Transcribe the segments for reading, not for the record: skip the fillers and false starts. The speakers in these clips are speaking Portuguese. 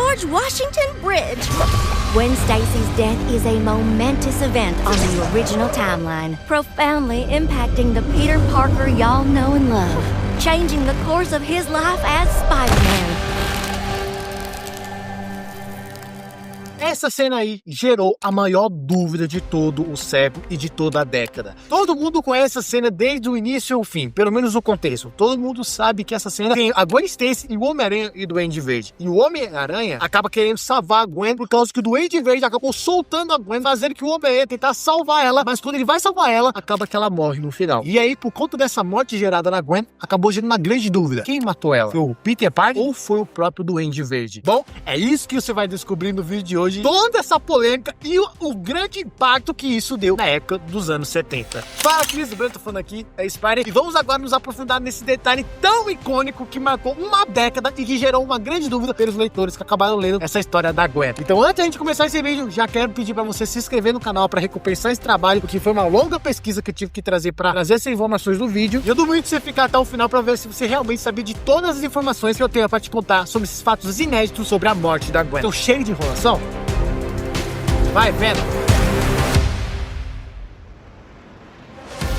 George Washington Bridge. Gwen Stacy's death is a momentous event on the original timeline, profoundly impacting the Peter Parker y'all know and love, changing the course of his life as Spider-Man. Essa cena aí gerou a maior dúvida de todo o século e de toda a década. Todo mundo conhece essa cena desde o início ao fim, pelo menos o contexto. Todo mundo sabe que essa cena tem a Gwen Stacy e o Homem-Aranha e o Duende Verde. E o Homem-Aranha acaba querendo salvar a Gwen por causa que o Duende Verde acabou soltando a Gwen, fazendo que o Homem-Aranha tentar salvar ela, mas quando ele vai salvar ela, acaba que ela morre no final. E aí, por conta dessa morte gerada na Gwen, acabou gerando uma grande dúvida. Quem matou ela? Foi o Peter Parker ou foi o próprio Duende Verde? Bom, é isso que você vai descobrir no vídeo de hoje. Toda essa polêmica e o grande impacto que isso deu na época dos anos 70. Fala, Cris Branco, falando aqui da Spider, e vamos agora nos aprofundar nesse detalhe tão icônico que marcou uma década e que gerou uma grande dúvida pelos leitores que acabaram lendo essa história da Gwen. Então, antes de a gente começar esse vídeo, já quero pedir para você se inscrever no canal para recompensar esse trabalho, porque foi uma longa pesquisa que eu tive que trazer para trazer essas informações no vídeo. E eu duvido que você ficar até o final para ver se você realmente sabia de todas as informações que eu tenho para te contar sobre esses fatos inéditos sobre a morte da Gwen. Então, cheio de enrolação? Vai vendo!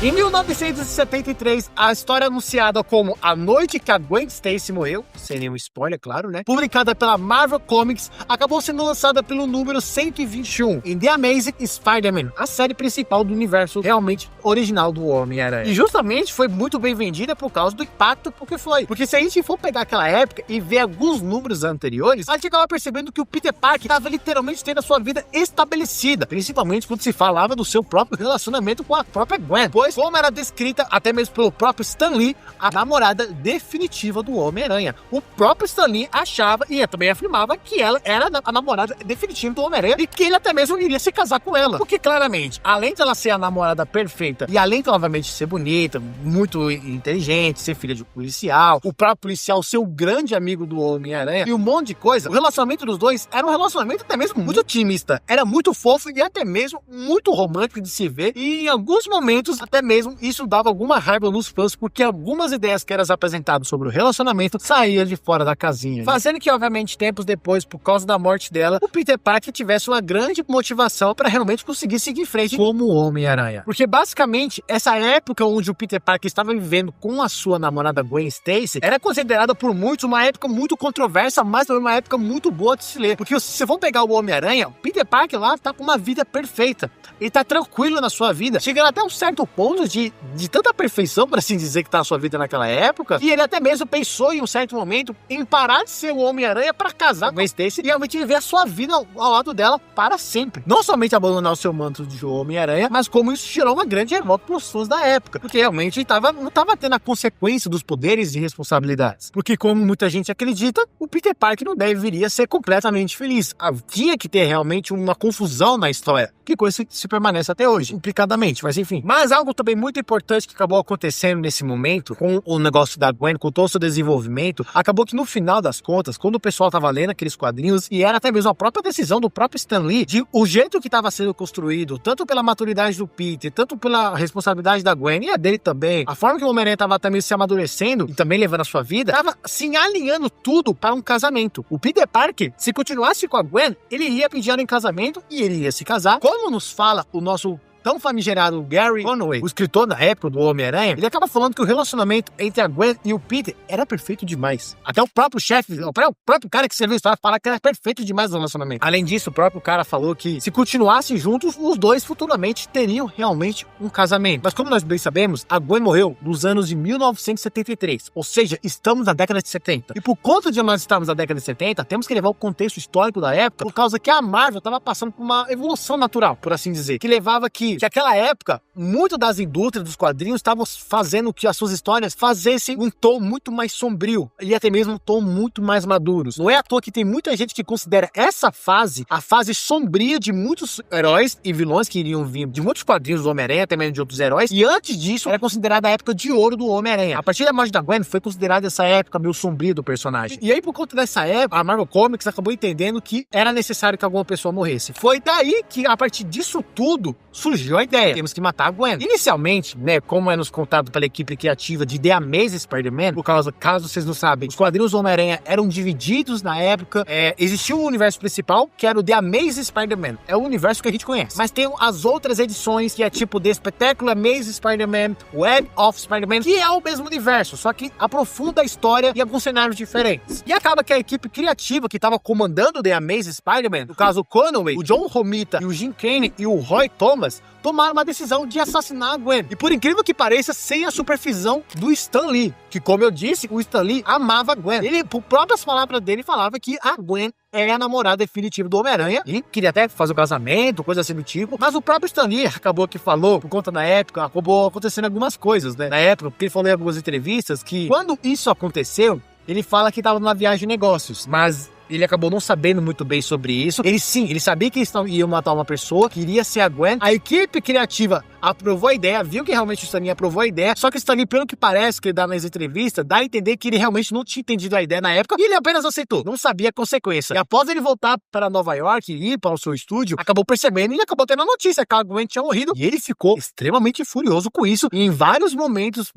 Em 1973, a história anunciada como A Noite que a Gwen Stacy Morreu, sem nenhum spoiler, claro, né? Publicada pela Marvel Comics, acabou sendo lançada pelo número 121, em The Amazing Spider-Man, a série principal do universo realmente original do Homem-Aranha. E justamente foi muito bem vendida por causa do impacto porque foi. Porque se a gente for pegar aquela época e ver alguns números anteriores, a gente acaba percebendo que o Peter Parker estava literalmente tendo a sua vida estabelecida, principalmente quando se falava do seu próprio relacionamento com a própria Gwen. Pois, como era descrita até mesmo pelo próprio Stan Lee, a namorada definitiva do Homem-Aranha. O próprio Stan Lee achava e também afirmava que ela era a namorada definitiva do Homem-Aranha e que ele até mesmo iria se casar com ela. Porque claramente, além de ela ser a namorada perfeita e além de obviamente ser bonita, muito inteligente, ser filha de um policial, o próprio policial ser o grande amigo do Homem-Aranha e um monte de coisa, o relacionamento dos dois era um relacionamento até mesmo muito otimista. Era muito fofo e até mesmo muito romântico de se ver e em alguns momentos até mesmo isso dava alguma raiva nos fãs, porque algumas ideias que eram apresentadas sobre o relacionamento saíam de fora da casinha, fazendo que obviamente tempos depois, por causa da morte dela, o Peter Parker tivesse uma grande motivação para realmente conseguir seguir em frente como Homem-Aranha. Porque basicamente essa época onde o Peter Parker estava vivendo com a sua namorada Gwen Stacy era considerada por muitos uma época muito controversa, mas também uma época muito boa de se ler, porque se você for pegar o Homem-Aranha, o Peter Parker lá tá com uma vida perfeita, ele tá tranquilo na sua vida, chegando até um certo ponto de tanta perfeição, por assim dizer, que tá na sua vida naquela época, e ele até mesmo pensou em um certo momento em parar de ser o Homem-Aranha para casar com a Gwen Stacy e realmente viver a sua vida ao lado dela para sempre. Não somente abandonar o seu manto de Homem-Aranha, mas como isso gerou uma grande revolta para os fãs da época, porque realmente ele não estava tendo a consequência dos poderes e responsabilidades. Porque como muita gente acredita, o Peter Parker não deveria ser completamente feliz. Tinha que ter realmente uma confusão na história, que coisa que se permanece até hoje, implicadamente, mas enfim. Mas algo também muito importante que acabou acontecendo nesse momento, com o negócio da Gwen, com todo o seu desenvolvimento, acabou que no final das contas, quando o pessoal tava lendo aqueles quadrinhos, e era até mesmo a própria decisão do próprio Stan Lee, de o jeito que estava sendo construído, tanto pela maturidade do Peter, tanto pela responsabilidade da Gwen, e a dele também, a forma que o Homem-Aranha tava também se amadurecendo, e também levando a sua vida, tava se alinhando tudo para um casamento. O Peter Parker, se continuasse com a Gwen, ele iria pedir ela em casamento, e ele ia se casar, como nos fala o nosso tão famigerado Gary Conway, o escritor da época do Homem-Aranha, ele acaba falando que o relacionamento entre a Gwen e o Peter era perfeito demais. Até o próprio chefe, o próprio cara que escreveu a história fala que era perfeito demais o relacionamento. Além disso, o próprio cara falou que se continuassem juntos, os dois futuramente teriam realmente um casamento. Mas como nós bem sabemos, a Gwen morreu nos anos de 1973, ou seja, estamos na década de 70. E por conta de nós estarmos na década de 70, temos que levar o contexto histórico da época, por causa que a Marvel estava passando por uma evolução natural, por assim dizer, que levava que aquela época, muito das indústrias dos quadrinhos estavam fazendo que as suas histórias fazessem um tom muito mais sombrio e até mesmo um tom muito mais maduros. Não é à toa que tem muita gente que considera essa fase a fase sombria de muitos heróis e vilões que iriam vir de muitos quadrinhos do Homem-Aranha, até mesmo de outros heróis, e antes disso era considerada a época de ouro do Homem-Aranha. A partir da morte da Gwen foi considerada essa época meio sombria do personagem. E aí, por conta dessa época, a Marvel Comics acabou entendendo que era necessário que alguma pessoa morresse. Foi daí que, a partir disso tudo, surgiu surgiu a ideia. Temos que matar a Gwen. Inicialmente, né, como é nos contado pela equipe criativa de The Amazing Spider-Man, por causa, caso vocês não sabem, os quadrinhos do Homem-Aranha eram divididos na época. Existia um universo principal, que era o The Amazing Spider-Man. É o universo que a gente conhece. Mas tem as outras edições, que é tipo The Spectacular Amazing Spider-Man, Web of Spider-Man, que é o mesmo universo, só que aprofunda a história em alguns cenários diferentes. E acaba que a equipe criativa que estava comandando The Amazing Spider-Man, no caso o Conway, o John Romita e o Jim Kane e o Roy Thomas, tomaram uma decisão de assassinar a Gwen. E por incrível que pareça, sem a supervisão do Stan Lee, que, como eu disse, o Stan Lee amava a Gwen. Ele, por próprias palavras dele, falava que a Gwen é a namorada definitiva do Homem-Aranha e queria até fazer o casamento, coisa assim do tipo. Mas o próprio Stan Lee acabou que falou, por conta na época, acabou acontecendo algumas coisas, né? Na época, porque ele falou em algumas entrevistas que quando isso aconteceu, ele fala que estava numa viagem de negócios, mas ele acabou não sabendo muito bem sobre isso. Ele sabia que eles iam matar uma pessoa, que iria ser a Gwen. A equipe criativa aprovou a ideia, viu que realmente o Stan Lee aprovou a ideia, só que o Stan Lee, pelo que parece que ele dá nas entrevistas, dá a entender que ele realmente não tinha entendido a ideia na época e ele apenas aceitou, não sabia a consequência. E após ele voltar para Nova York e ir para o seu estúdio, acabou percebendo e acabou tendo a notícia que a Gwen tinha morrido e ele ficou extremamente furioso com isso e em vários momentos,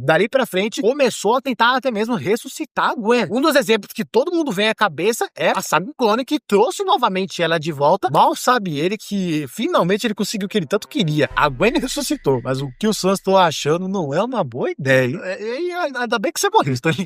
dali pra frente, começou a tentar até mesmo ressuscitar a Gwen. Um dos exemplos que todo mundo vem à cabeça é a saga Clone, que trouxe novamente ela de volta. Mal sabe ele que finalmente ele conseguiu o que ele tanto queria. A Gwen ressuscitou, mas o que o Sans tô achando não é uma boa ideia. E ainda bem que você morreu, tá aí.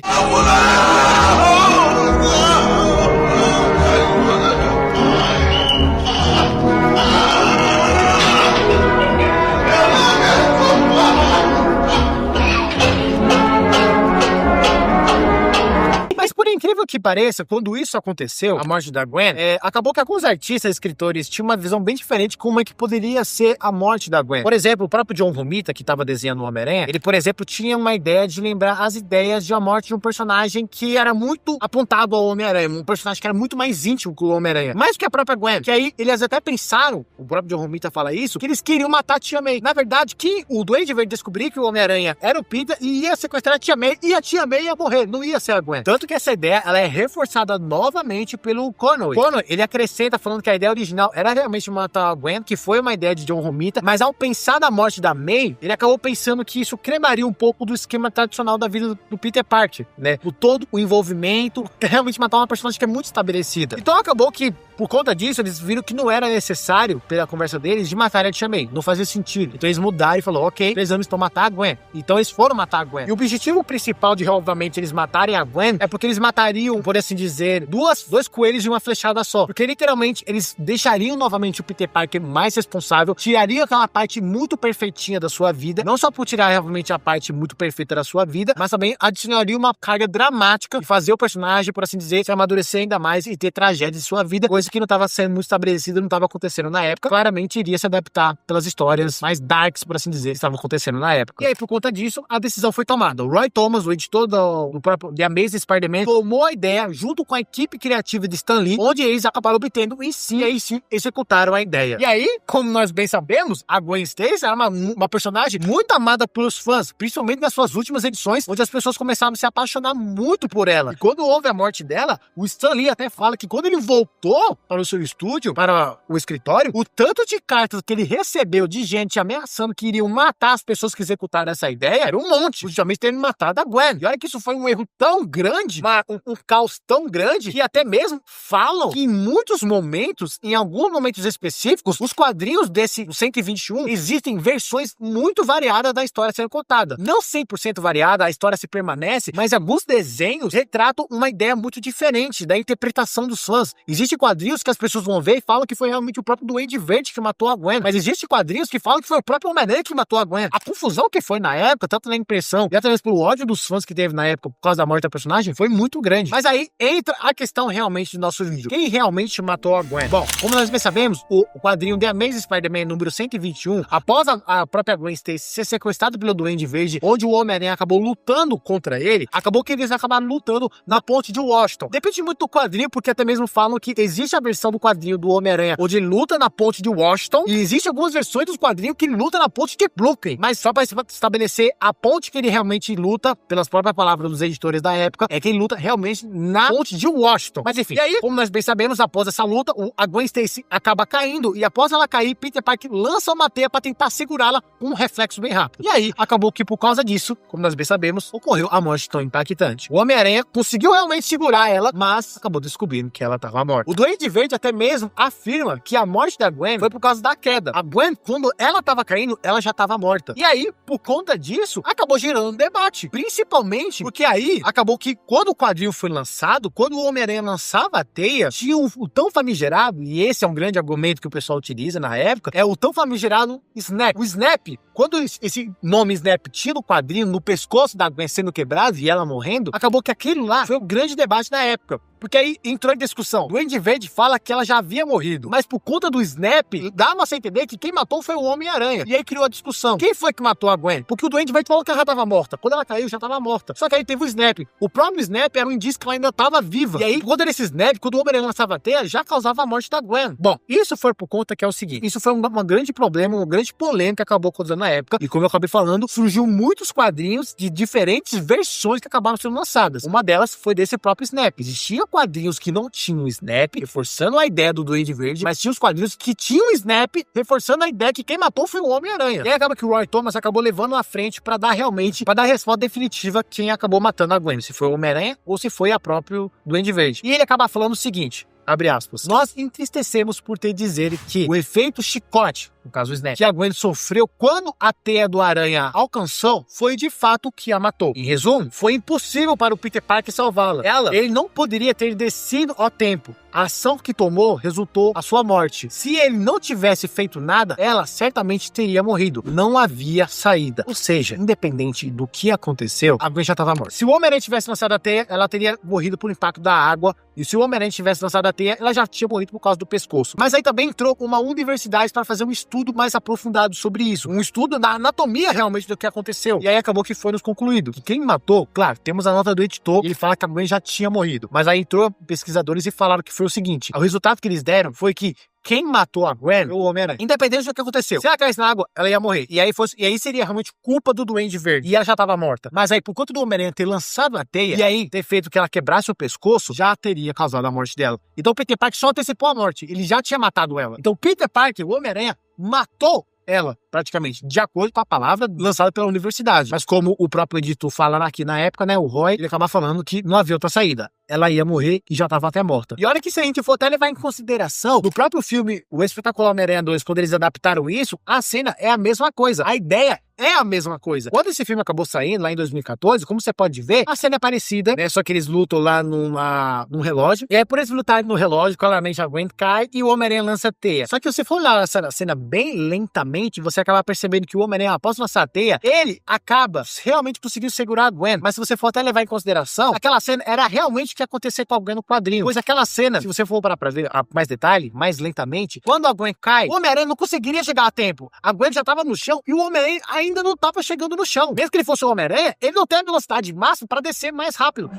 Por incrível que pareça, quando isso aconteceu, a morte da Gwen, acabou que alguns artistas e escritores tinham uma visão bem diferente de como é que poderia ser a morte da Gwen. Por exemplo, o próprio John Romita, que estava desenhando o Homem-Aranha, ele, por exemplo, tinha uma ideia de lembrar as ideias de a morte de um personagem que era muito apontado ao Homem-Aranha, um personagem que era muito mais íntimo que o Homem-Aranha, mais que a própria Gwen, que aí eles até pensaram, o próprio John Romita fala isso, que eles queriam matar a Tia May. Na verdade, que o Duende Verde descobriu que o Homem-Aranha era o Peter e ia sequestrar a Tia May, e a Tia May ia morrer, não ia ser a Gwen. Tanto que essa ideia, ela é reforçada novamente pelo Conway. Conway, ele acrescenta falando que a ideia original era realmente matar a Gwen, que foi uma ideia de John Romita, mas ao pensar na morte da May, ele acabou pensando que isso cremaria um pouco do esquema tradicional da vida do Peter Parker, né? O todo o envolvimento, realmente matar uma personagem que é muito estabelecida. Então acabou que, por conta disso, eles viram que não era necessário, pela conversa deles, de matar a Tia May. Não fazia sentido. Então eles mudaram e falaram, ok, precisamos então matar a Gwen. Então eles foram matar a Gwen. E o objetivo principal de, obviamente, eles matarem a Gwen é porque eles matariam, por assim dizer, dois coelhos de uma flechada só. Porque literalmente eles deixariam novamente o Peter Parker mais responsável, tirariam aquela parte muito perfeitinha da sua vida, não só por tirar realmente a parte muito perfeita da sua vida, mas também adicionaria uma carga dramática e fazer o personagem, por assim dizer, se amadurecer ainda mais e ter tragédias em sua vida, coisa que não estava sendo muito estabelecida, não estava acontecendo na época. Claramente iria se adaptar pelas histórias mais darks, por assim dizer, que estavam acontecendo na época. E aí, por conta disso, a decisão foi tomada. O Roy Thomas, o editor do próprio The Amazing Spider-Man, tomou a ideia junto com a equipe criativa de Stan Lee, onde eles acabaram obtendo e aí sim executaram a ideia. E aí, como nós bem sabemos, a Gwen Stacy era uma personagem muito amada pelos fãs, principalmente nas suas últimas edições, onde as pessoas começaram a se apaixonar muito por ela. E quando houve a morte dela, o Stan Lee até fala que quando ele voltou para o seu estúdio, para o escritório, o tanto de cartas que ele recebeu de gente ameaçando que iriam matar as pessoas que executaram essa ideia era um monte, justamente tendo matado a Gwen. E olha que isso foi um erro tão grande, um caos tão grande, que até mesmo falam que em muitos momentos, em alguns momentos específicos, os quadrinhos desse 121 existem versões muito variadas da história sendo contada. Não 100% variada, a história se permanece, mas alguns desenhos retratam uma ideia muito diferente da interpretação dos fãs. Existem quadrinhos que as pessoas vão ver e falam que foi realmente o próprio Duende Verde que matou a Gwen, mas existem quadrinhos que falam que foi o próprio Homem-Aranha que matou a Gwen. A confusão que foi na época, tanto na impressão e até mesmo pelo ódio dos fãs que teve na época por causa da morte da personagem, foi muito grande. Mas aí entra a questão realmente do nosso vídeo. Quem realmente matou a Gwen? Bom, como nós bem sabemos, o quadrinho The Amazing Spider-Man número 121, após a própria Gwen Stacy ser sequestrada pelo Duende Verde, onde o Homem-Aranha acabou lutando contra ele, acabou que eles acabaram lutando na ponte de Washington. Depende muito do quadrinho, porque até mesmo falam que existe a versão do quadrinho do Homem-Aranha onde ele luta na ponte de Washington, e existe algumas versões dos quadrinhos que ele luta na ponte de Brooklyn. Mas só para estabelecer a ponte que ele realmente luta, pelas próprias palavras dos editores da época, é que ele luta realmente na ponte de Washington. Mas enfim, e aí, como nós bem sabemos, após essa luta, a Gwen Stacy acaba caindo, e após ela cair, Peter Parker lança uma teia para tentar segurá-la com um reflexo bem rápido. E aí, acabou que por causa disso, como nós bem sabemos, ocorreu a morte tão impactante. O Homem-Aranha conseguiu realmente segurar ela, mas acabou descobrindo que ela estava morta. O Duende Verde até mesmo afirma que a morte da Gwen foi por causa da queda. A Gwen, quando ela estava caindo, ela já estava morta. E aí, por conta disso, acabou gerando um debate. Principalmente porque aí, acabou que quando o quadrinho foi lançado, quando o Homem-Aranha lançava a teia, tinha o tão famigerado, e esse é um grande argumento que o pessoal utiliza na época, é o tão famigerado Snap. O Snap, quando esse nome Snap tinha no quadrinho, no pescoço da Gwen sendo quebrado e ela morrendo, acabou que aquilo lá foi um grande debate na época. Porque aí entrou em discussão. O Duende Verde fala que ela já havia morrido, mas por conta do Snap, dava a entender que quem matou foi o Homem-Aranha. E aí criou a discussão. Quem foi que matou a Gwen? Porque o Duende Verde falou que ela já estava morta. Quando ela caiu, já estava morta. Só que aí teve o Snap. O próprio Snap era um indício que ela ainda estava viva. E aí, quando era esse Snap, quando o Homem-Aranha lançava a teia, já causava a morte da Gwen. Bom, isso foi por conta que é o seguinte. Isso foi um grande problema, uma grande polêmica que acabou acontecendo na época. E como eu acabei falando, surgiu muitos quadrinhos de diferentes versões que acabaram sendo lançadas. Uma delas foi desse próprio Snap. Existia quadrinhos que não tinham o Snap, reforçando a ideia do Duende Verde, mas tinha os quadrinhos que tinham o Snap, reforçando a ideia que quem matou foi o Homem-Aranha. E aí acaba que o Roy Thomas acabou levando à frente para dar a resposta definitiva quem acabou matando a Gwen, se foi o Homem-Aranha ou se foi a próprio Duende Verde. E ele acaba falando o seguinte, abre aspas, nós entristecemos por ter dizer que o efeito chicote, no caso o Snap, que a Gwen sofreu quando a teia do aranha alcançou, foi de fato o que a matou. Em resumo, foi impossível para o Peter Parker salvá-la. Ele não poderia ter descido ao tempo. A ação que tomou resultou a sua morte. Se ele não tivesse feito nada, ela certamente teria morrido. Não havia saída. Ou seja, independente do que aconteceu, a Gwen já estava morta. Se o Homem-Aranha tivesse lançado a teia, ela teria morrido por impacto da água. E se o Homem-Aranha tivesse lançado a teia, ela já tinha morrido por causa do pescoço. Mas aí também entrou uma universidade para fazer um estudo mais aprofundado sobre isso. Um estudo da anatomia realmente do que aconteceu. E aí acabou que foi nos concluído que quem matou, claro, temos a nota do editor, ele fala que a Gwen já tinha morrido. Mas aí entrou pesquisadores e falaram que foi o seguinte, o resultado que eles deram foi que quem matou a Gwen foi o Homem-Aranha. Independente do que aconteceu. Se ela caísse na água, ela ia morrer. E aí seria realmente culpa do Duende Verde. E ela já estava morta. Mas aí, por conta do Homem-Aranha ter lançado a teia, e aí ter feito que ela quebrasse o pescoço, já teria causado a morte dela. Então o Peter Parker só antecipou a morte. Ele já tinha matado ela. Então o Peter Parker, o Homem-Aranha, matou ela, praticamente, de acordo com a palavra lançada pela universidade. Mas como o próprio editor fala aqui na época, né, o Roy, ele acaba falando que não havia outra saída. Ela ia morrer e já estava até morta. E olha que se a gente for até levar em consideração, no próprio filme O Espetacular Homem-Aranha 2, quando eles adaptaram isso, a cena é a mesma coisa. A ideia é a mesma coisa. Quando esse filme acabou saindo, lá em 2014, como você pode ver, a cena é parecida, né? Só que eles lutam lá num relógio. E aí, por eles lutarem no relógio, claramente a Gwen cai e o Homem-Aranha lança a teia. Só que se você for olhar essa cena bem lentamente, você acaba percebendo que o Homem-Aranha, após lançar a teia, ele acaba realmente conseguindo segurar a Gwen. Mas se você for até levar em consideração, aquela cena era realmente o que ia acontecer com a Gwen no quadrinho. Pois aquela cena, se você for parar pra ver mais detalhe, mais lentamente, quando a Gwen cai, o Homem-Aranha não conseguiria chegar a tempo. A Gwen já tava no chão e o Homem-Aranha ainda não tava chegando no chão. Mesmo que ele fosse o Homem-Aranha, ele não tem a velocidade máxima para descer mais rápido.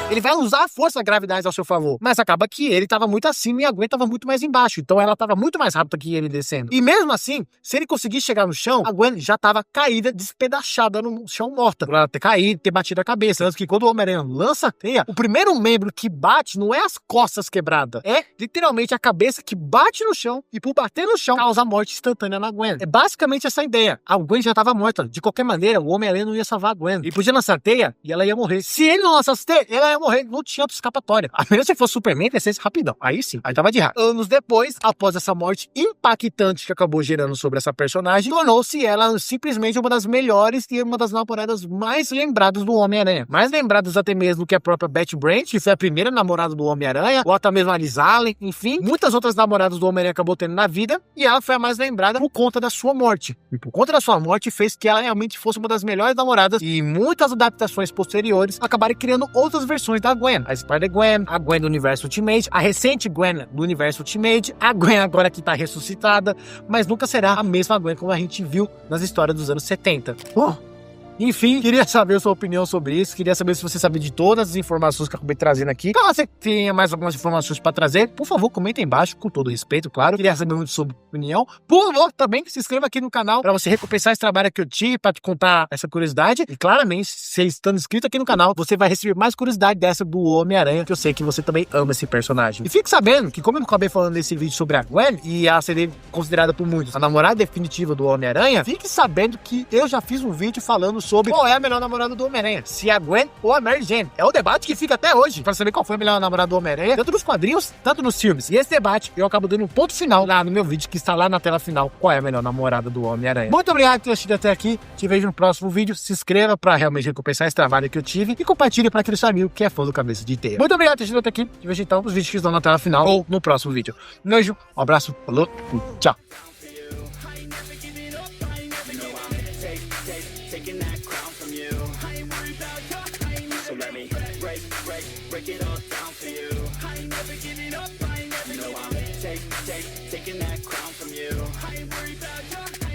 Ele vai usar a força da gravidade ao seu favor. Mas acaba que ele estava muito acima e a Gwen estava muito mais embaixo. Então ela estava muito mais rápida que ele descendo. E mesmo assim, se ele conseguisse chegar no chão, a Gwen já estava caída, despedachada no chão, morta. Por ela ter caído, ter batido a cabeça. Tanto que quando o Homem-Aranha lança a teia, o primeiro membro que bate não é as costas quebradas. É literalmente a cabeça que bate no chão e por bater no chão, causa a morte instantânea na Gwen. É basicamente essa ideia. A Gwen já estava morta. De qualquer maneira, o Homem-Aranha não ia salvar a Gwen. Ele podia lançar a teia e ela ia morrer. Se ele não lançasse a teia, ela ia morrer, não tinha outra escapatória. A menos se fosse Superman, descesse rapidão. Aí sim, aí tava de rato. Anos depois, após essa morte impactante que acabou gerando sobre essa personagem, tornou-se ela simplesmente uma das melhores e uma das namoradas mais lembradas do Homem-Aranha. Mais lembradas até mesmo que a própria Betty Brant, que foi a primeira namorada do Homem-Aranha, ou até mesmo a Liz Allen, enfim, muitas outras namoradas do Homem-Aranha acabou tendo na vida, e ela foi a mais lembrada por conta da sua morte. E por conta da sua morte fez que ela realmente fosse uma das melhores namoradas, e muitas adaptações posteriores acabaram criando outras versões da Gwen. A Spider-Gwen, a Gwen do Universo Ultimate, a recente Gwen do Universo Ultimate, a Gwen agora que tá ressuscitada, mas nunca será a mesma Gwen como a gente viu nas histórias dos anos 70. Enfim, queria saber a sua opinião sobre isso, queria saber se você sabia de todas as informações que eu acabei trazendo aqui. Caso você tenha mais algumas informações para trazer, por favor, comenta aí embaixo, com todo respeito, claro. Queria saber muito sobre a opinião. Por favor, também se inscreva aqui no canal para você recompensar esse trabalho que eu tive, para te contar essa curiosidade. E claramente, você estando inscrito aqui no canal, você vai receber mais curiosidade dessa do Homem-Aranha, que eu sei que você também ama esse personagem. E fique sabendo que, como eu acabei falando nesse vídeo sobre a Gwen, e ela ser considerada por muitos a namorada definitiva do Homem-Aranha, fique sabendo que eu já fiz um vídeo falando sobre qual é a melhor namorada do Homem-Aranha, se é a Gwen ou a Mary Jane. É o debate que fica até hoje, para saber qual foi a melhor namorada do Homem-Aranha, tanto nos quadrinhos, tanto nos filmes. E esse debate, eu acabo dando um ponto final lá no meu vídeo, que está lá na tela final, qual é a melhor namorada do Homem-Aranha. Muito obrigado por ter assistido até aqui, te vejo no próximo vídeo, se inscreva para realmente recompensar esse trabalho que eu tive e compartilhe para aquele seu amigo que é fã do Cabeça de Teia. Muito obrigado por ter assistido até aqui, te vejo então nos vídeos que estão na tela final ou no próximo vídeo. Um beijo, um abraço, falou, tchau. Taking that crown from you. I ain't worried about your, I ain't so let me break it all down for you. I ain't never giving up, I ain't never, you know I'm taking that crown from you. I ain't worried about your